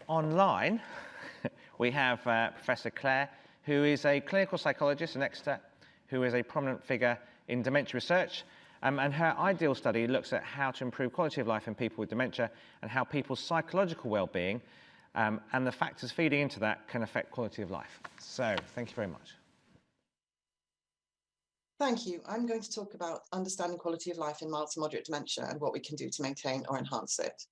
Online, we have Professor Clare, who is a clinical psychologist in Exeter, who is a prominent figure in dementia research. And her ideal study looks at how to improve quality of life in people with dementia and how people's psychological well-being and the factors feeding into that can affect quality of life. So, thank you very much. Thank you. I'm going to talk about understanding quality of life in mild to moderate dementia and what we can do to maintain or enhance it.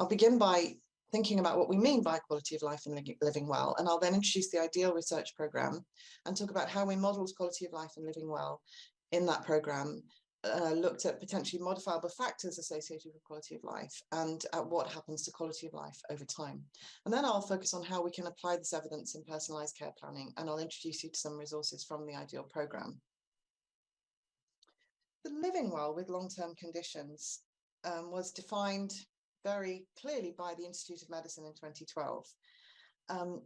I'll begin by thinking about what we mean by quality of life and living well, and I'll then introduce the ideal research programme and talk about how we modelled quality of life and living well in that programme, looked at potentially modifiable factors associated with quality of life and at what happens to quality of life over time. And then I'll focus on how we can apply this evidence in personalised care planning, and I'll introduce you to some resources from the ideal programme. The living well with long-term conditions was defined very clearly by the Institute of Medicine in 2012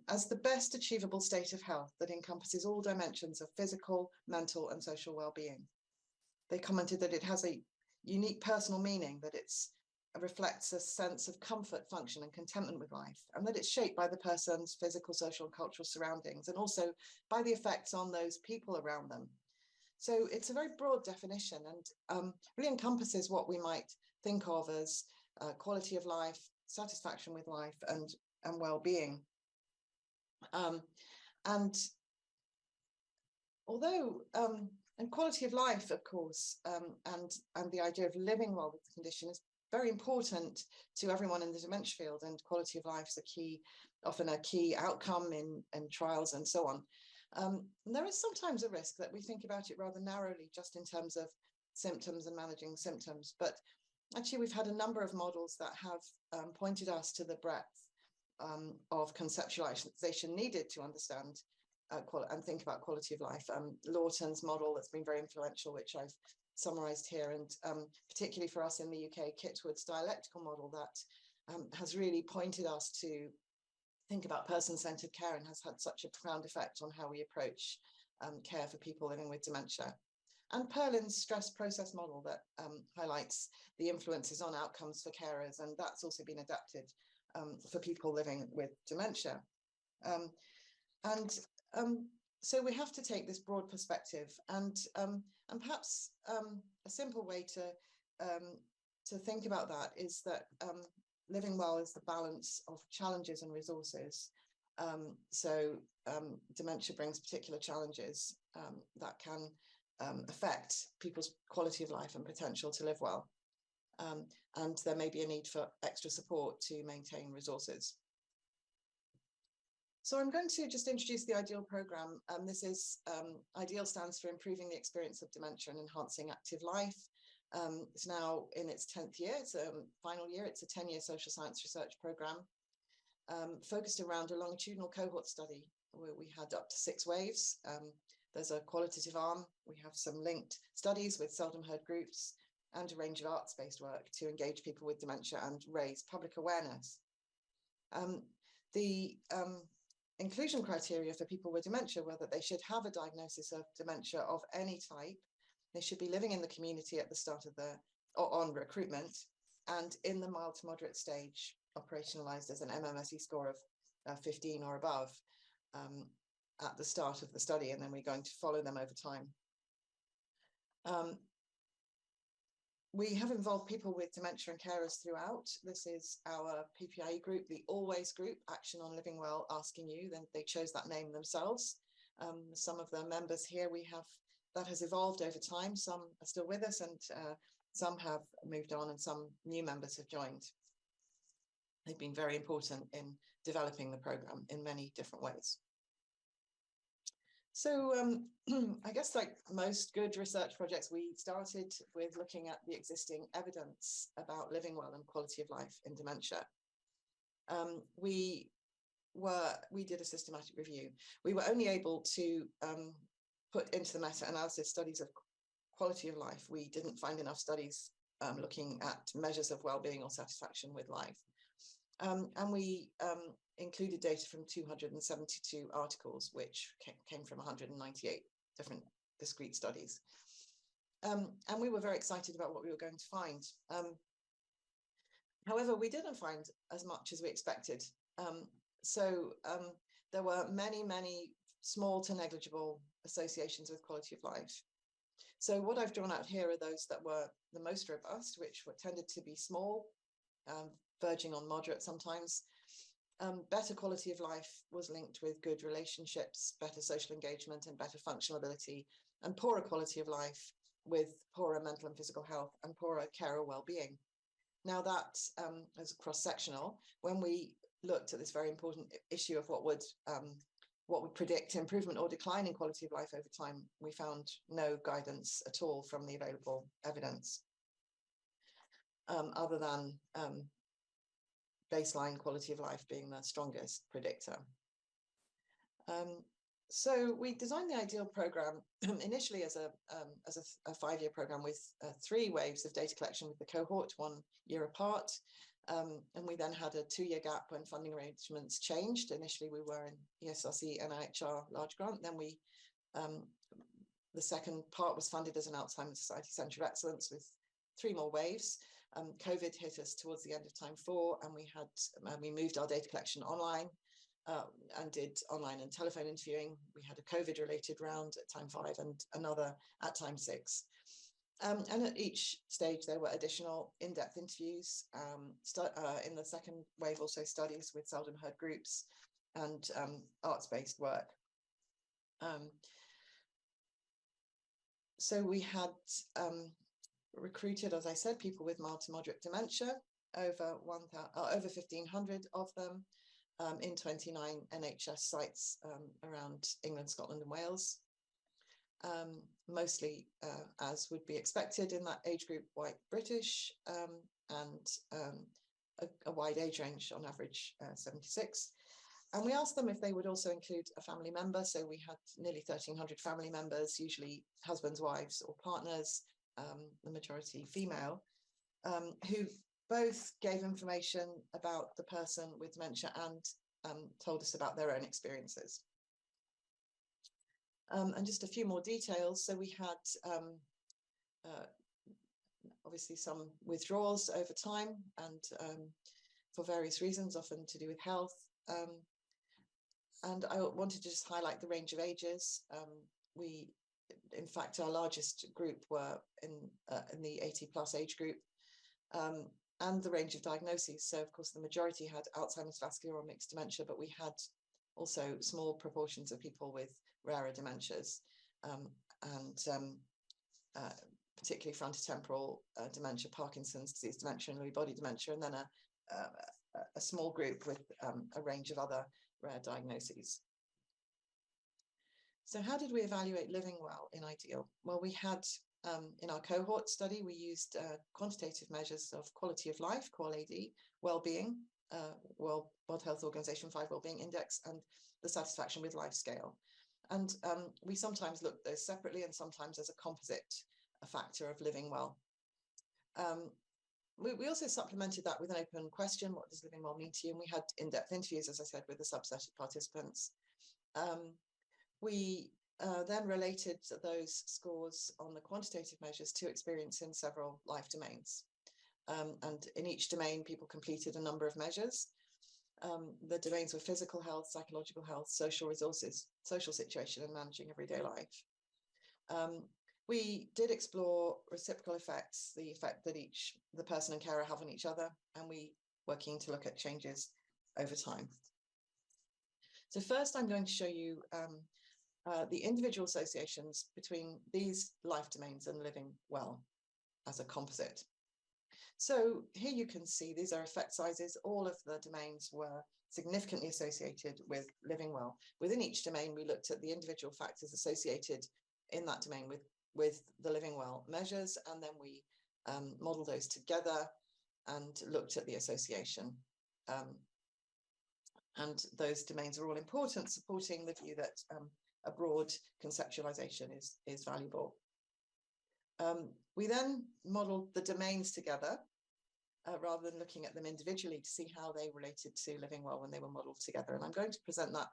as the best achievable state of health that encompasses all dimensions of physical, mental and social well-being. They commented that it has a unique personal meaning, that it reflects a sense of comfort, function and contentment with life, and that it's shaped by the person's physical, social and cultural surroundings, and also by the effects on those people around them. So it's a very broad definition and really encompasses what we might think of as quality of life, satisfaction with life and well-being. And although and quality of life, of course, and the idea of living well with the condition is very important to everyone in the dementia field, and quality of life is often a key outcome in trials and so on. And there is sometimes a risk that we think about it rather narrowly, just in terms of symptoms and managing symptoms. But actually, we've had a number of models that have pointed us to the breadth of conceptualization needed to understand and think about quality of life. Lawton's model that's been very influential, which I've summarized here, and particularly for us in the UK, Kitwood's dialectical model that has really pointed us to think about person-centered care and has had such a profound effect on how we approach care for people living with dementia. And Perlin's stress process model that highlights the influences on outcomes for carers, and that's also been adapted for people living with dementia. So we have to take this broad perspective, and perhaps a simple way to think about that is that living well is the balance of challenges and resources. Dementia brings particular challenges that can affect people's quality of life and potential to live well. And there may be a need for extra support to maintain resources. So I'm going to just introduce the IDEAL programme. This is, IDEAL stands for Improving the Experience of Dementia and Enhancing Active Life. It's now in its 10th year, it's a final year. It's a 10-year social science research programme focused around a longitudinal cohort study where we had up to 6 waves. There's a qualitative arm. We have some linked studies with seldom heard groups and a range of arts-based work to engage people with dementia and raise public awareness. The inclusion criteria for people with dementia were that they should have a diagnosis of dementia of any type. They should be living in the community at the start of on recruitment, and in the mild to moderate stage, operationalized as an MMSE score of 15 or above at the start of the study, and then we're going to follow them over time. We have involved people with dementia and carers throughout. This is our PPIE group, the Always group, Action on Living Well, Asking You. Then they chose that name themselves. Some of the members here that has evolved over time. Some are still with us, and some have moved on, and some new members have joined. They've been very important in developing the programme in many different ways. So I guess, like most good research projects, we started with looking at the existing evidence about living well and quality of life in dementia. We did a systematic review. We were only able to put into the meta-analysis studies of quality of life. We didn't find enough studies looking at measures of well-being or satisfaction with life. And we included data from 272 articles, which came from 198 different discrete studies. And we were very excited about what we were going to find. However, we didn't find as much as we expected. There were many, many small to negligible associations with quality of life. So what I've drawn out here are those that were the most robust, which were tended to be small, verging on moderate sometimes. Better quality of life was linked with good relationships, better social engagement, and better functional ability, and poorer quality of life with poorer mental and physical health and poorer care or well-being. Now that is cross-sectional. When we looked at this very important issue of what would predict improvement or decline in quality of life over time, we found no guidance at all from the available evidence, other than baseline quality of life being the strongest predictor. So we designed the ideal program initially as a 5-year program with 3 waves of data collection with the cohort, 1 year apart. And we then had a 2-year gap when funding arrangements changed. Initially, we were in ESRC NIHR large grant. Then the second part was funded as an Alzheimer's Society Centre of Excellence with 3 more waves. COVID hit us towards the end of time 4, and we moved our data collection online and did online and telephone interviewing. We had a COVID-related round at time 5 and another at time 6. And at each stage, there were additional in-depth interviews. In the second wave, also studies with seldom heard groups and arts-based work. So we had recruited, as I said, people with mild to moderate dementia, over 1,500 of them in 29 NHS sites around England, Scotland and Wales. Mostly, as would be expected in that age group, white British, and a wide age range, on average 76. And we asked them if they would also include a family member. So we had nearly 1,300 family members, usually husbands, wives or partners, the majority female, who both gave information about the person with dementia and told us about their own experiences. And just a few more details. So we had obviously some withdrawals over time and for various reasons, often to do with health. And I wanted to just highlight the range of ages. In fact, our largest group were in the 80+ age group, and the range of diagnoses. So of course, the majority had Alzheimer's, vascular or mixed dementia, but we had also small proportions of people with rarer dementias, and particularly frontotemporal dementia, Parkinson's disease dementia, and Lewy body dementia, and then a small group with a range of other rare diagnoses. So how did we evaluate living well in IDEAL? Well, we had, in our cohort study, we used quantitative measures of quality of life, QoL-AD, well-being, World Health Organization 5 Wellbeing Index, and the satisfaction with life scale. And we sometimes looked at those separately and sometimes as a composite, a factor of living well. We also supplemented that with an open question: what does living well mean to you? And we had in-depth interviews, as I said, with a subset of participants. We then related those scores on the quantitative measures to experience in several life domains. And in each domain, people completed a number of measures. The domains were physical health, psychological health, social resources, social situation, and managing everyday life. We did explore reciprocal effects, the effect that the person and carer have on each other, and we were keen to look at changes over time. So first, I'm going to show you the individual associations between these life domains and living well as a composite. So here you can see these are effect sizes. All of the domains were significantly associated with living well. Within each domain, we looked at the individual factors associated in that domain with the living well measures, and then we modeled those together and looked at the association. And those domains are all important, supporting the view that a broad conceptualization is valuable. We then modeled the domains together rather than looking at them individually to see how they related to living well when they were modeled together. And I'm going to present that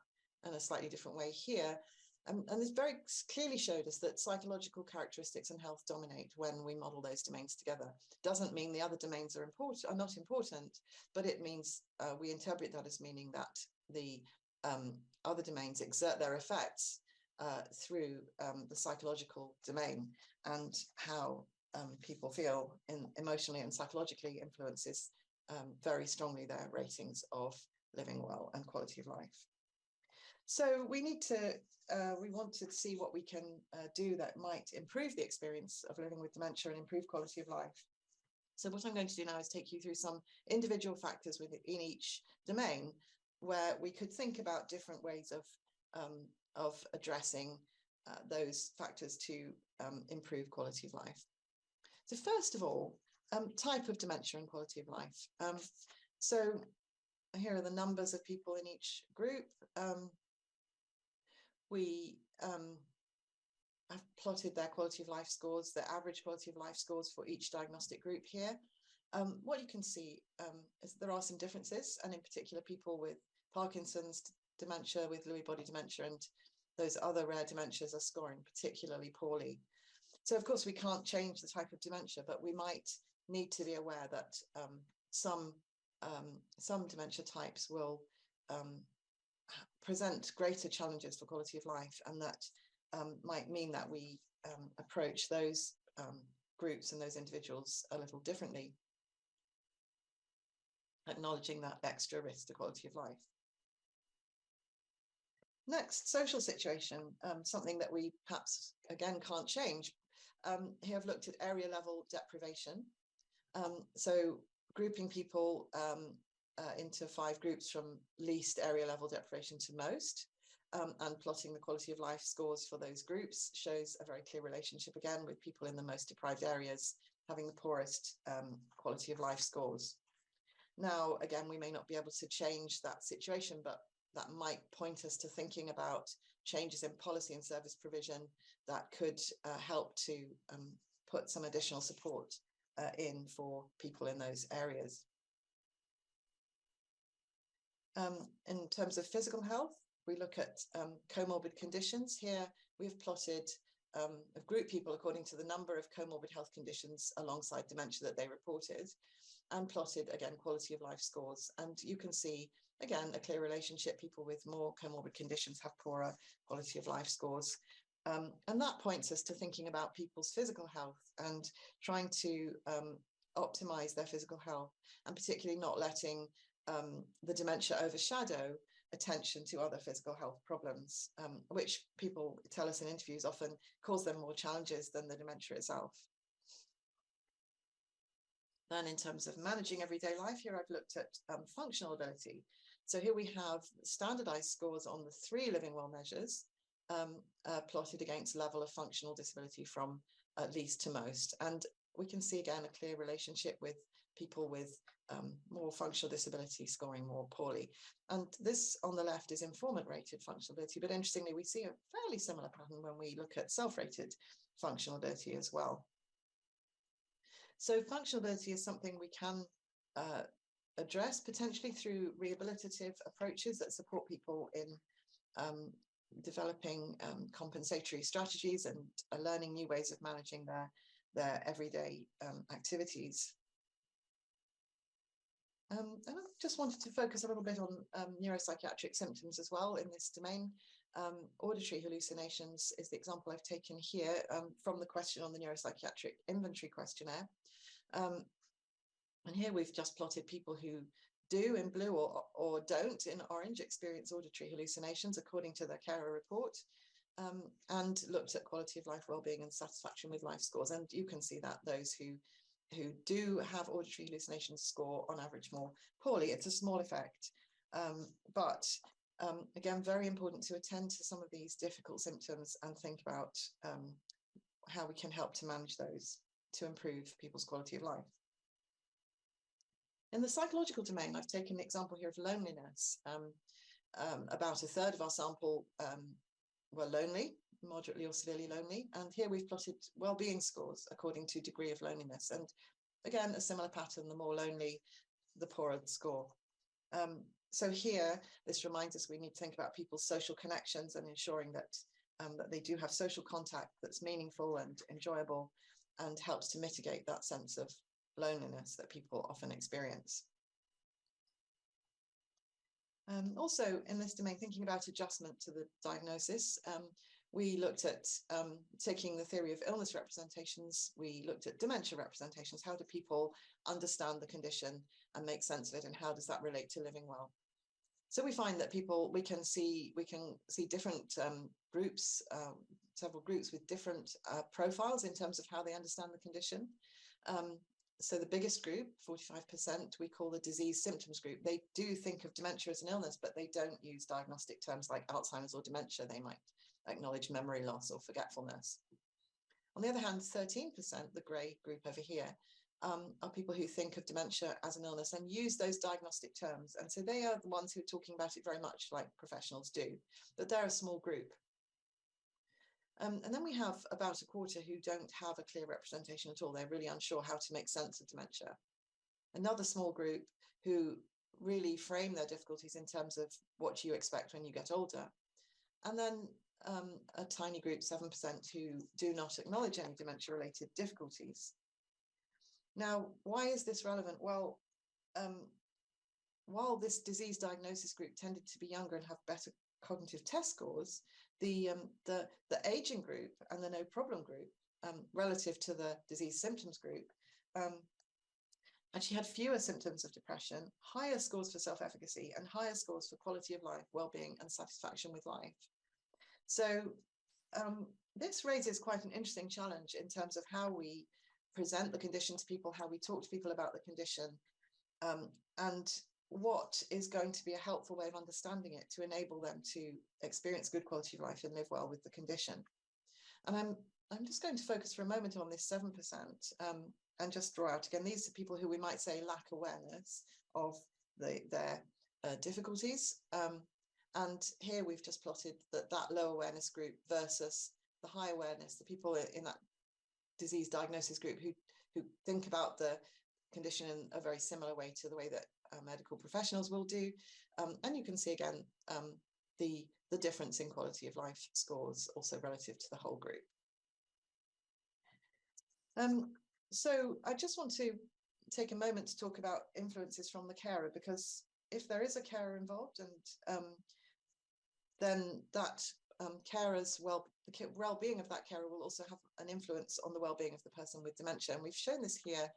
in a slightly different way here. And this very clearly showed us that psychological characteristics and health dominate when we model those domains together. Doesn't mean the other domains are not important, but it means we interpret that as meaning that the other domains exert their effects through the psychological domain, and how people feel emotionally and psychologically influences very strongly their ratings of living well and quality of life. So we want to see what we can do that might improve the experience of living with dementia and improve quality of life. So what I'm going to do now is take you through some individual factors within each domain, where we could think about different ways of addressing those factors to improve quality of life. So first of all, type of dementia and quality of life. So here are the numbers of people in each group. We have plotted their quality of life scores, their average quality of life scores for each diagnostic group here. What you can see is there are some differences, and in particular people with Parkinson's dementia, with Lewy body dementia, and those other rare dementias are scoring particularly poorly. So of course we can't change the type of dementia, but we might need to be aware that some dementia types will present greater challenges for quality of life, and that might mean that we approach those groups and those individuals a little differently, acknowledging that extra risk to quality of life. Next, social situation, something that we perhaps again can't change. Here I've looked at area level deprivation. So grouping people into 5 groups from least area level deprivation to most, and plotting the quality of life scores for those groups shows a very clear relationship again with people in the most deprived areas having the poorest quality of life scores. Now, again, we may not be able to change that situation, but that might point us to thinking about changes in policy and service provision that could help to put some additional support in for people in those areas. In terms of physical health, we look at comorbid conditions. Here we've plotted a group people according to the number of comorbid health conditions alongside dementia that they reported, and plotted again quality of life scores. And you can see again a clear relationship. People with more comorbid conditions have poorer quality of life scores. And that points us to thinking about people's physical health and trying to optimize their physical health, and particularly not letting the dementia overshadow attention to other physical health problems, which people tell us in interviews often cause them more challenges than the dementia itself. Then in terms of managing everyday life, here I've looked at functional ability. So here we have standardized scores on the 3 living well measures, plotted against level of functional disability from least to most. And we can see again a clear relationship with people with more functional disability scoring more poorly. And this on the left is informant rated functional ability, but interestingly we see a fairly similar pattern when we look at self-rated functional ability as well. So functional ability is something we can address potentially through rehabilitative approaches that support people in developing compensatory strategies and learning new ways of managing their everyday activities. And I just wanted to focus a little bit on neuropsychiatric symptoms as well in this domain. Auditory hallucinations is the example I've taken here from the question on the neuropsychiatric inventory questionnaire. And here we've just plotted people who do in blue or don't in orange experience auditory hallucinations according to their carer report, and looked at quality of life, well-being and satisfaction with life scores. And you can see that those who do have auditory hallucinations score on average more poorly. It's a small effect, but again, very important to attend to some of these difficult symptoms and think about how we can help to manage those to improve people's quality of life. In the psychological domain, I've taken the example here of loneliness. About a third of our sample were lonely, moderately or severely lonely. And here we've plotted well-being scores according to degree of loneliness. And again, a similar pattern, the more lonely, the poorer the score. So here, this reminds us we need to think about people's social connections and ensuring that that they do have social contact that's meaningful and enjoyable and helps to mitigate that sense of loneliness that people often experience. Also in this domain, thinking about adjustment to the diagnosis, we looked at taking the theory of illness representations. We looked at dementia representations. How do people understand the condition and make sense of it, and how does that relate to living well? So we find that we can see different groups, several groups with different profiles in terms of how they understand the condition. So the biggest group, 45%, we call the disease symptoms group. They do think of dementia as an illness, but they don't use diagnostic terms like Alzheimer's or dementia. They might acknowledge memory loss or forgetfulness. On the other hand, 13%, the grey group over here, are people who think of dementia as an illness and use those diagnostic terms. And so they are the ones who are talking about it very much like professionals do, but they're a small group. And then we have about a quarter who don't have a clear representation at all. They're really unsure how to make sense of dementia. Another small group who really frame their difficulties in terms of what you expect when you get older. And then a tiny group, 7%, who do not acknowledge any dementia-related difficulties. Now, why is this relevant? Well, while this disease diagnosis group tended to be younger and have better cognitive test scores, the aging group and the no problem group, relative to the disease symptoms group, actually had fewer symptoms of depression, higher scores for self-efficacy, and higher scores for quality of life, well-being, and satisfaction with life. So this raises quite an interesting challenge in terms of how we present the condition to people, how we talk to people about the condition, and what is going to be a helpful way of understanding it to enable them to experience good quality of life and live well with the condition. And I'm just going to focus for a moment on this 7%, and just draw out again, these are people who we might say lack awareness of their difficulties. And here we've just plotted that low awareness group versus the high awareness, the people in that disease diagnosis group who think about the condition in a very similar way to the way that medical professionals will do. And you can see again the difference in quality of life scores also relative to the whole group. So I just want to take a moment to talk about influences from the carer, because if there is a carer involved, and then that carer's the well-being of that carer will also have an influence on the well-being of the person with dementia. And we've shown this here.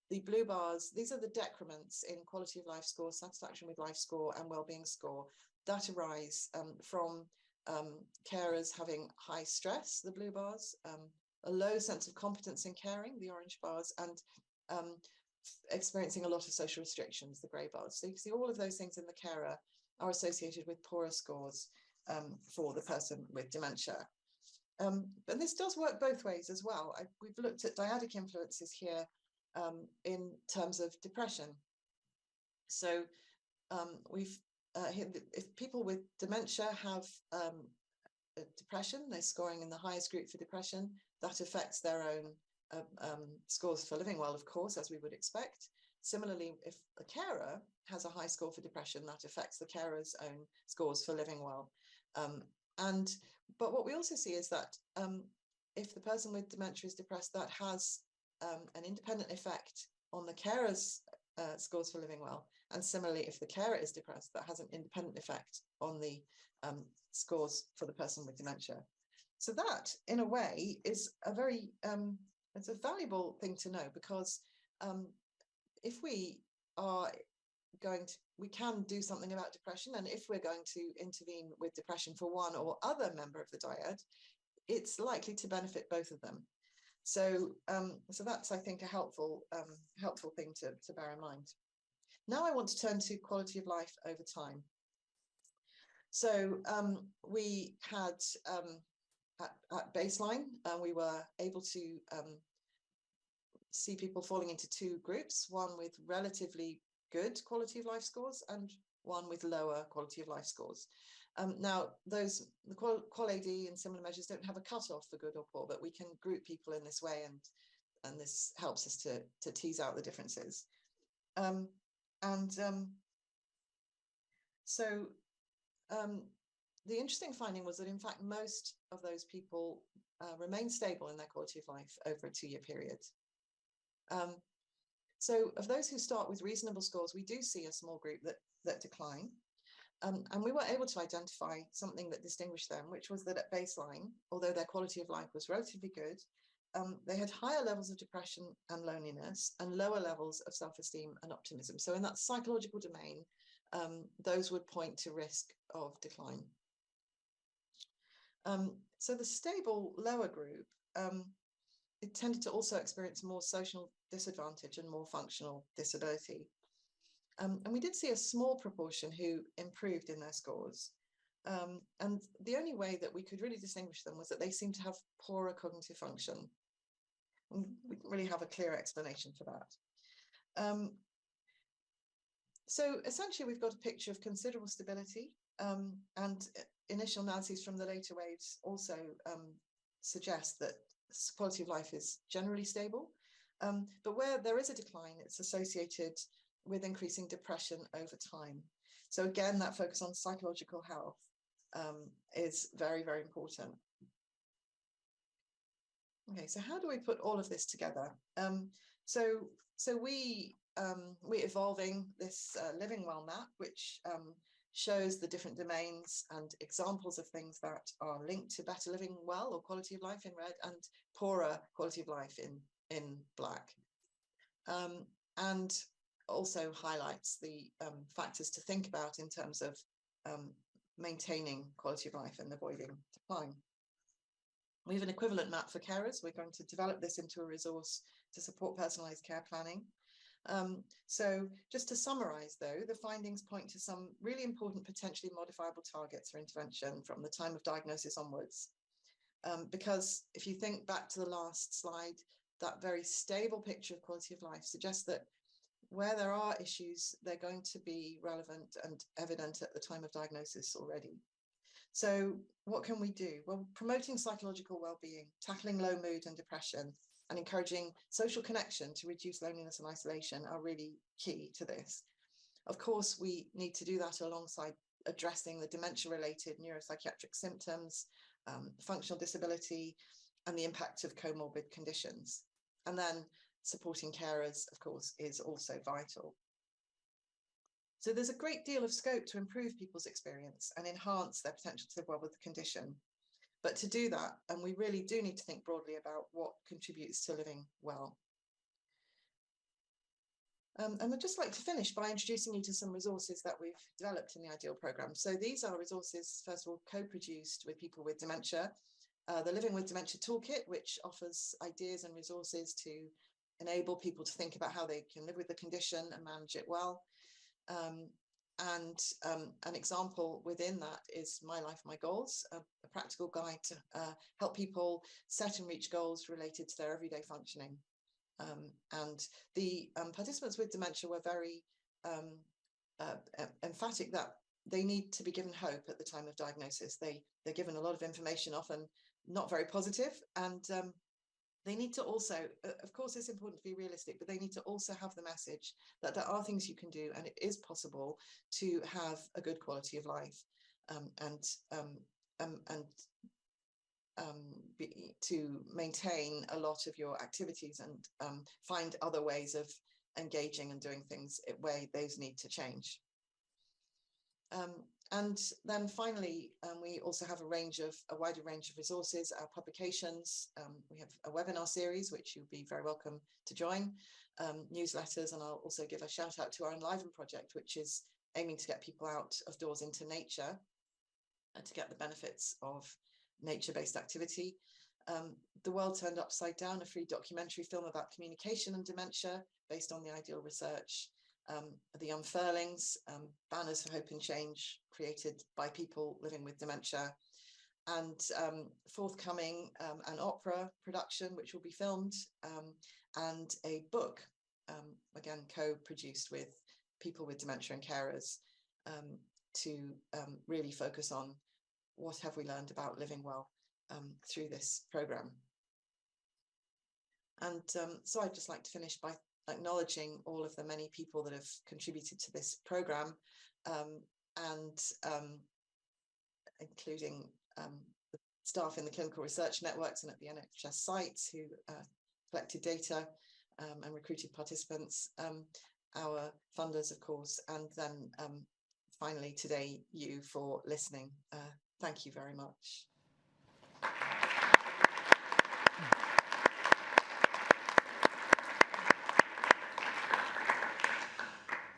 The blue bars, these are the decrements in quality of life score, satisfaction with life score, and well-being score that arise from carers having high stress, the blue bars, a low sense of competence in caring, the orange bars, and experiencing a lot of social restrictions, the grey bars. So you can see all of those things in the carer are associated with poorer scores for the person with dementia. But this does work both ways as well. We've looked at dyadic influences here in terms of depression. So if people with dementia have depression, they're scoring in the highest group for depression, that affects their own scores for living well, of course, as we would expect. Similarly, if a carer has a high score for depression, that affects the carer's own scores for living well. But what we also see is that if the person with dementia is depressed, that has an independent effect on the carer's scores for living well. And similarly, if the carer is depressed, that has an independent effect on the scores for the person with dementia. So that, in a way, is a very, it's a valuable thing to know, because if we are we can do something about depression, and if we're going to intervene with depression for one or other member of the dyad, it's likely to benefit both of them. So, so that's, I think, a helpful thing to bear in mind. Now I want to turn to quality of life over time. So we had at baseline, we were able to see people falling into two groups, one with relatively good quality of life scores and one with lower quality of life scores. Now, the QualAD and similar measures don't have a cutoff for good or poor, but we can group people in this way, and this helps us to tease out the differences. the interesting finding was that, in fact, most of those people remain stable in their quality of life over a 2-year period. So of those who start with reasonable scores, we do see a small group that decline. And we were able to identify something that distinguished them, which was that at baseline, although their quality of life was relatively good, they had higher levels of depression and loneliness and lower levels of self-esteem and optimism. So in that psychological domain, those would point to risk of decline. So the stable lower group, it tended to also experience more social disadvantage and more functional disability. And we did see a small proportion who improved in their scores. And the only way that we could really distinguish them was that they seemed to have poorer cognitive function. And we didn't really have a clear explanation for that. So essentially, we've got a picture of considerable stability, and initial analyses from the later waves also suggest that quality of life is generally stable. But where there is a decline, it's associated with increasing depression over time. So again, that focus on psychological health is very, very important. Okay, so how do we put all of this together? So we're evolving this Living Well map, which shows the different domains and examples of things that are linked to better living well or quality of life in red, and poorer quality of life in black. And also highlights the factors to think about in terms of maintaining quality of life and avoiding decline. We have an equivalent map for carers. We're going to develop this into a resource to support personalised care planning. So just to summarise, though, the findings point to some really important potentially modifiable targets for intervention from the time of diagnosis onwards. Because if you think back to the last slide, that very stable picture of quality of life suggests that where there are issues, they're going to be relevant and evident at the time of diagnosis already. So what can we do? Well, promoting psychological well-being, tackling low mood and depression, and encouraging social connection to reduce loneliness and isolation are really key to this. Of course, we need to do that alongside addressing the dementia-related neuropsychiatric symptoms, functional disability, and the impact of comorbid conditions. And then supporting carers, of course, is also vital. So there's a great deal of scope to improve people's experience and enhance their potential to live well with the condition. But to do that, and we really do need to think broadly about what contributes to living well. And I'd just like to finish by introducing you to some resources that we've developed in the IDEAL programme. So these are resources, first of all, co-produced with people with dementia. The Living with Dementia Toolkit, which offers ideas and resources to enable people to think about how they can live with the condition and manage it well. And an example within that is My Life, My Goals, a practical guide to help people set and reach goals related to their everyday functioning. And the participants with dementia were very emphatic that they need to be given hope at the time of diagnosis. They're given a lot of information, often not very positive, and they need to also, of course, it's important to be realistic, but they need to also have the message that there are things you can do, and it is possible to have a good quality of life, to maintain a lot of your activities and find other ways of engaging and doing things where those need to change. And then finally, we also have a wider range of resources, our publications. We have a webinar series, which you'll be very welcome to join, newsletters, and I'll also give a shout out to our Enliven project, which is aiming to get people out of doors into nature and to get the benefits of nature-based activity. The World Turned Upside Down, a free documentary film about communication and dementia based on the IDEAL research. The Unfurlings, Banners for Hope and Change, created by people living with dementia, and forthcoming an opera production which will be filmed, and a book, again co-produced with people with dementia and carers, to really focus on what have we learned about living well through this programme. And so I'd just like to finish by acknowledging all of the many people that have contributed to this programme, and including the staff in the clinical research networks and at the NHS sites who collected data and recruited participants, our funders, of course, and then finally today, you for listening. Thank you very much.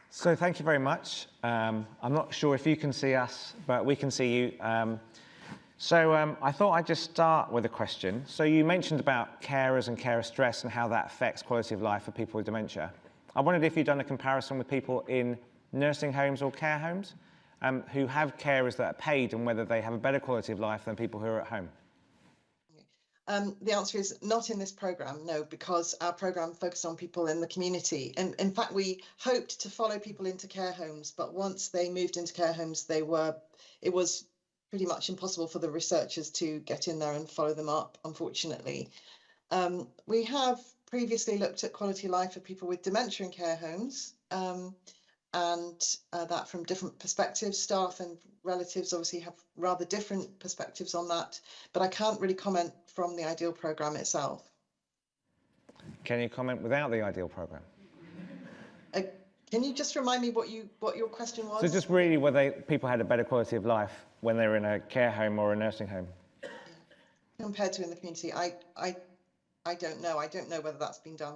So thank you very much. I'm not sure if you can see us, but we can see you. I thought I'd just start with a question. So you mentioned about carers and carer stress and how that affects quality of life for people with dementia. I wondered if you'd done a comparison with people in nursing homes or care homes who have carers that are paid, and whether they have a better quality of life than people who are at home. The answer is not in this programme, no, because our programme focused on people in the community. And in fact, we hoped to follow people into care homes, but once they moved into care homes, it was pretty much impossible for the researchers to get in there and follow them up, unfortunately. We have previously looked at quality of life for people with dementia in care homes, and that from different perspectives. Staff and relatives obviously have rather different perspectives on that, but I can't really comment from the IDEAL programme itself. Can you comment without the IDEAL programme? Can you just remind me what your question was? So just really whether people had a better quality of life when they were in a care home or a nursing home. Yeah. Compared to in the community, I don't know. I don't know whether that's been done.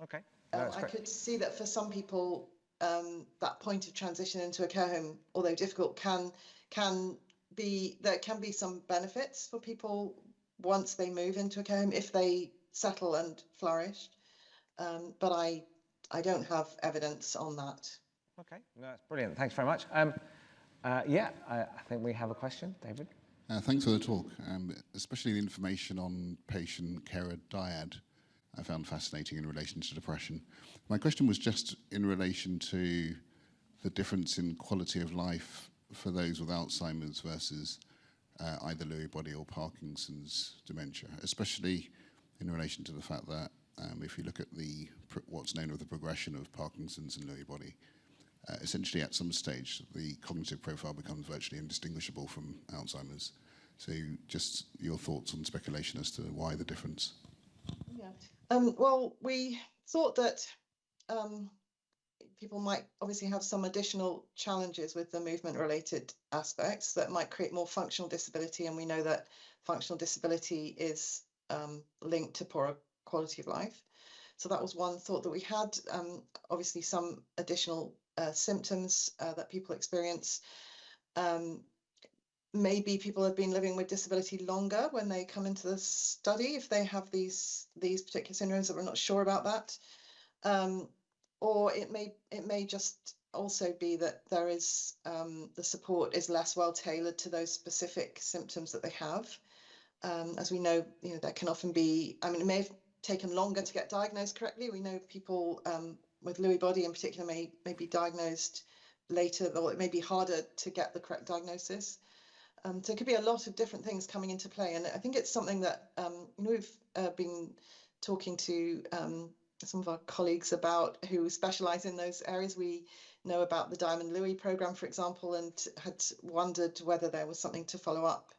Okay. No, I could see that for some people, that point of transition into a care home, although difficult, there can be some benefits for people once they move into a care home if they settle and flourish. But I don't have evidence on that. Okay, no, that's brilliant. Thanks very much. I think we have a question, David. Thanks for the talk, especially the information on patient-carer dyad. I found fascinating in relation to depression. My question was just in relation to the difference in quality of life for those with Alzheimer's versus either Lewy body or Parkinson's dementia, especially in relation to the fact that if you look at what's known as the progression of Parkinson's and Lewy body, essentially at some stage the cognitive profile becomes virtually indistinguishable from Alzheimer's. So just your thoughts on speculation as to why the difference. Yeah. Well, we thought that people might obviously have some additional challenges with the movement-related aspects that might create more functional disability, and we know that functional disability is linked to poorer quality of life. So that was one thought that we had. Obviously, some additional symptoms that people experience. Maybe people have been living with disability longer when they come into the study, if they have these particular syndromes, that we're not sure about that. Or it may just also be that there is the support is less well tailored to those specific symptoms that they have. As we know, there can often be, it may have taken longer to get diagnosed correctly. We know people with Lewy body in particular may be diagnosed later, or it may be harder to get the correct diagnosis. So it could be a lot of different things coming into play, and I think it's something that we've been talking to some of our colleagues about who specialise in those areas. We know about the Diamond Lewy programme, for example, and had wondered whether there was something to follow up,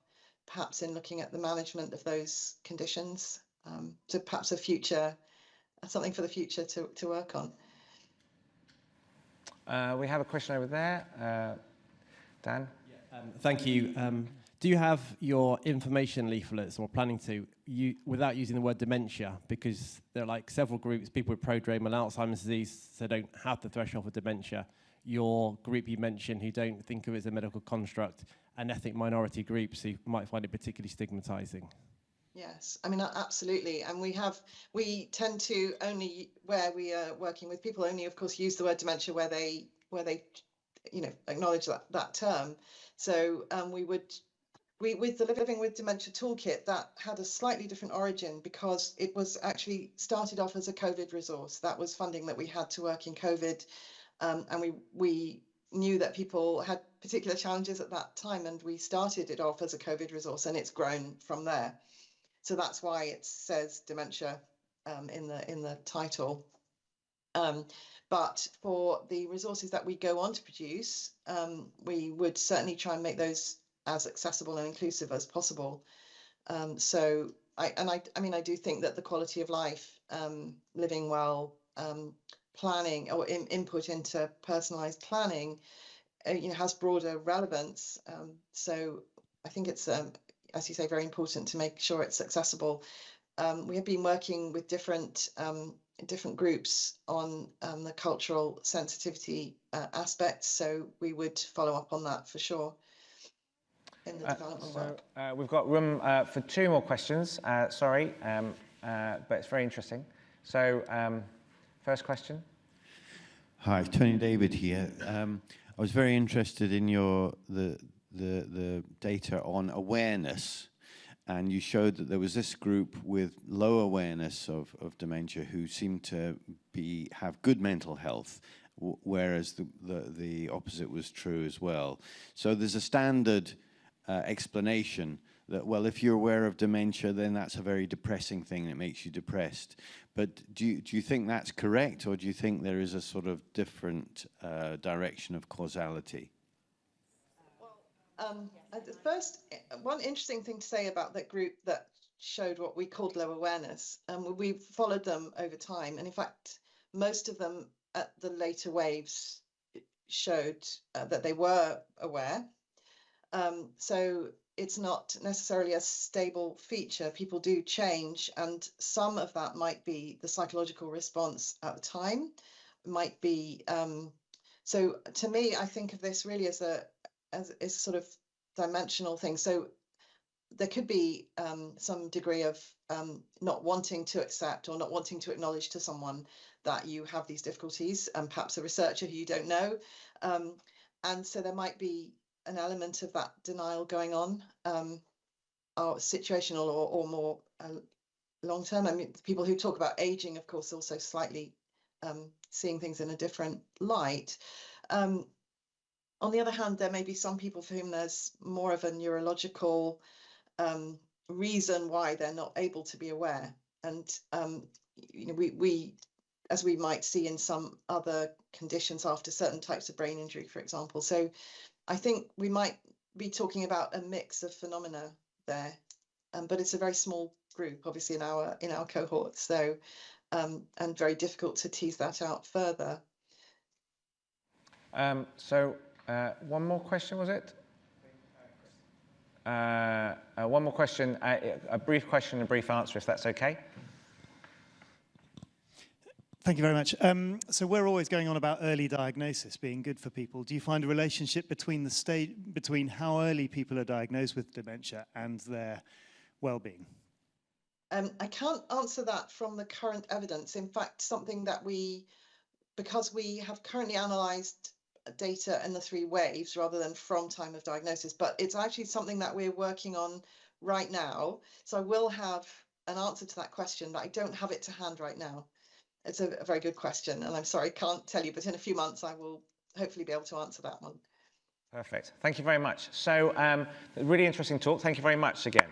perhaps in looking at the management of those conditions. So perhaps something for the future to work on. We have a question over there. Dan? Thank you. Do you have your information leaflets, or planning to, without using the word dementia, because there are like several groups, people with prodromal Alzheimer's disease, so don't have the threshold for dementia. Your group you mentioned, who don't think of it as a medical construct, and ethnic minority groups who might find it particularly stigmatizing. Yes, absolutely. And we tend to only, where we are working with people, only of course use the word dementia where they acknowledge that term. So with the Living with Dementia Toolkit, that had a slightly different origin, because it was actually started off as a COVID resource. That was funding that we had to work in COVID, and we knew that people had particular challenges at that time, and we started it off as a COVID resource, and it's grown from there. So that's why it says dementia in the title. But for the resources that we go on to produce, we would certainly try and make those as accessible and inclusive as possible. So I mean, I do think that the quality of life, living well, planning or input into personalized planning, has broader relevance. So I think it's, as you say, very important to make sure it's accessible. We have been working with different groups on the cultural sensitivity aspects, so we would follow up on that for sure in the development work. We've got room for 2 more questions. Sorry, but it's very interesting. So, first question. Hi, Tony David here. I was very interested in the data on awareness, and you showed that there was this group with low awareness of dementia who seemed to have good mental health, whereas the opposite was true as well. So there's a standard explanation that, well, if you're aware of dementia, then that's a very depressing thing and it makes you depressed. But do you think that's correct, or do you think there is a sort of different direction of causality? First, one interesting thing to say about that group that showed what we called low awareness, we've followed them over time, and in fact, most of them at the later waves showed that they were aware. So it's not necessarily a stable feature. People do change, and some of that might be the psychological response at the time, might be. So to me, I think of this really as a sort of dimensional thing. So there could be some degree of not wanting to accept or not wanting to acknowledge to someone that you have these difficulties, and perhaps a researcher who you don't know. And so there might be an element of that denial going on, or situational or more long-term. I mean, people who talk about aging, of course, also slightly seeing things in a different light. On the other hand, there may be some people for whom there's more of a neurological reason why they're not able to be aware. And we, as we might see in some other conditions after certain types of brain injury, for example. So I think we might be talking about a mix of phenomena there, but it's a very small group, obviously, in our cohort. So and very difficult to tease that out further. One more question, was it? One more question, a brief question, a brief answer, if that's okay. Thank you very much. So we're always going on about early diagnosis being good for people. Do you find a relationship between how early people are diagnosed with dementia and their well-being? I can't answer that from the current evidence. In fact, something that because we have currently analysed data in the 3 waves rather than from time of diagnosis, but it's actually something that we're working on right now. So I will have an answer to that question, but I don't have it to hand right now. It's a very good question, and I'm sorry, I can't tell you, but in a few months I will hopefully be able to answer that one. Perfect. Thank you very much. So, really interesting talk. Thank you very much again.